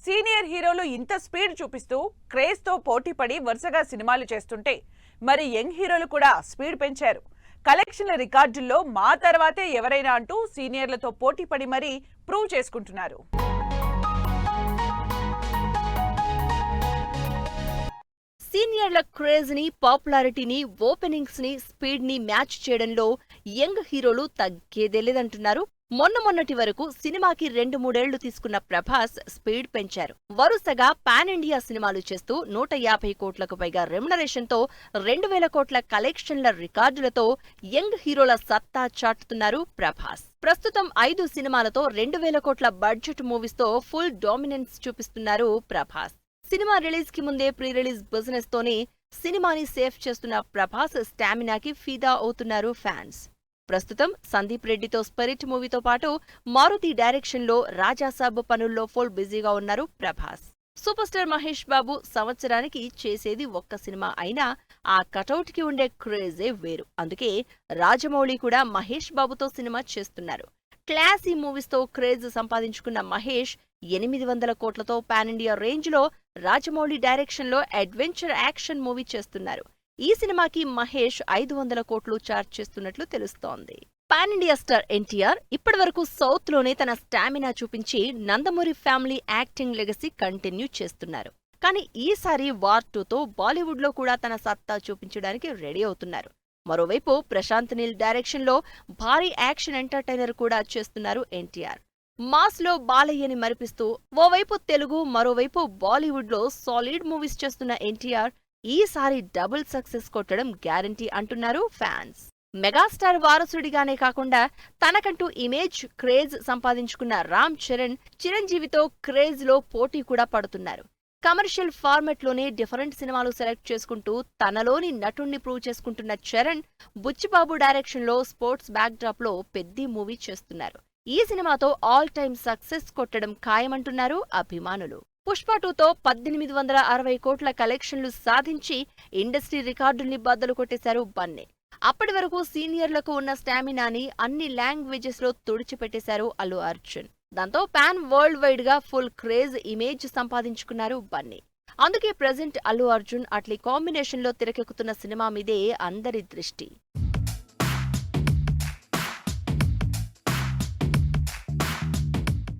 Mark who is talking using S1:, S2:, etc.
S1: Senior హీరోలు ఇంత speed చూపిస్తూ క్రేజ్ తో పోటీపడి వరుసగా సినిమాలు చేస్తుంటే మరి యంగ్ హీరోలు కూడా స్పీడ్ పెంచారు. కలెక్షన్ల రికార్డుల్లో మా తర్వాతే ఎవరైనా అంటూ సీనియర్లతో పోటీపడి మరీ ప్రూవ్ చేసుకుంటున్నారు.
S2: సీనియర్ల క్రేజ్ ని, పాపులారిటీని, ఓపెనింగ్స్ ని, స్పీడ్ ని మ్యాచ్ చేయడంలో యంగ్ హీరోలు తగ్గేదేలేదంటున్నారు. మొన్నటి వరకు సినిమాకి 2-3 తీసుకున్న ప్రభాస్ స్పీడ్ పెంచారు. వరుసగా పాన్ ఇండియా సినిమాలు చేస్తూ 150 కోట్లకు పైగా రెమ్యునరేషన్ తో 2000 కోట్ల కలెక్షన్ల రికార్డులతో యంగ్ హీరోల సత్తా చాటుతున్నారు ప్రభాస్. ప్రస్తుతం 5 సినిమాలతో 2000 కోట్ల బడ్జెట్ మూవీస్ తో ఫుల్ డామినెన్స్ చూపిస్తున్నారు ప్రభాస్. సినిమా రిలీజ్ కి ముందే ప్రీ రిలీజ్ బిజినెస్ తోనే సినిమాని సేఫ్ చేస్తున్న ప్రభాస్ స్టామినాకి ఫిదా అవుతున్నారు ఫ్యాన్స్. ప్రస్తుతం సందీప్ రెడ్డితో స్పిరిట్ మూవీతో పాటు మారుతి డైరెక్షన్ లో రాజాసాబ్ పనుల్లో ఫుల్ బిజీగా ఉన్నారు ప్రభాస్. సూపర్ స్టార్ మహేష్ బాబు సంవత్సరానికి చేసేది ఒక్క సినిమా అయినా ఆ కటౌట్ కి ఉండే క్రేజే వేరు. అందుకే రాజమౌళి కూడా మహేష్ బాబుతో సినిమా చేస్తున్నారు. క్లాసీ మూవీస్ తో క్రేజ్ సంపాదించుకున్న మహేష్ 800 కోట్లతో పాన్ ఇండియా రేంజ్ లో రాజమౌళి డైరెక్షన్ లో అడ్వెంచర్ యాక్షన్ మూవీ చేస్తున్నారు. ఈ సినిమాకి మహేష్ 500 కోట్లు చార్జ్ చేస్తున్నట్లు తెలుస్తోంది. పాన్ ఇండియా స్టార్ ఎన్టీఆర్ ఇప్పటివరకు సౌత్ లోనే తన స్టామినా చూపించి Nandamuri family acting legacy continue చేస్తున్నారు. కానీ ఈసారి వార్ 2తో బాలీవుడ్ లో కూడా తన సత్తా చూపించడానికి రెడీ అవుతున్నారు. మరోవైపు ప్రశాంత్ నీల్ డైరెక్షన్ లో భారీ యాక్షన్ ఎంటర్టైనర్ కూడా చేస్తున్నారు ఎన్టీఆర్. మాస్ లో బాలయ్యని మరిపిస్తూ ఓవైపు తెలుగు, మరోవైపు బాలీవుడ్ లో సాలిడ్ మూవీస్ చేస్తున్న ఎన్టీఆర్ ఈసారి డబుల్ సక్సెస్ కొట్టడం గ్యారంటీ అంటున్నారు ఫ్యాన్స్. మెగాస్టార్ వారసుడిగానే కాకుండా తనకంటూ ఇమేజ్, క్రేజ్ సంపాదించుకున్న రామ్ చరణ్ చిరంజీవితో క్రేజ్ లో పోటీ కూడా పడుతున్నారు. కమర్షియల్ ఫార్మెట్ లోనే డిఫరెంట్ సినిమాలు సెలెక్ట్ చేసుకుంటూ తనలోని నటుణ్ణి ప్రూవ్ చేసుకుంటున్న చరణ్ బుచ్చిబాబు డైరెక్షన్ లో స్పోర్ట్స్ బ్యాక్ డ్రాప్ లో పెద్ద మూవీ చేస్తున్నారు. ఈ సినిమాతో ఆల్ టైమ్ సక్సెస్ కొట్టడం ఖాయమంటున్నారు అభిమానులు. పుష్ప 2తో 1860 కోట్ల కలెక్షన్లు సాధించి ఇండస్ట్రీ రికార్డుల్ని బద్దలు కొట్టేశారు బన్నీ. అప్పటి వరకు సీనియర్లకు ఉన్న స్టామినాని అన్ని లాంగ్వేజెస్ లో తుడిచిపెట్టేశారు అల్లు అర్జున్. దాంతో పాన్ వరల్డ్ వైడ్ గా ఫుల్ క్రేజ్ ఇమేజ్ సంపాదించుకున్నారు బన్నీ. అందుకే ప్రెజెంట్ అల్లు అర్జున్ అట్లీ కాంబినేషన్ లో తెరకెక్కుతున్న సినిమా మీదే అందరి దృష్టి.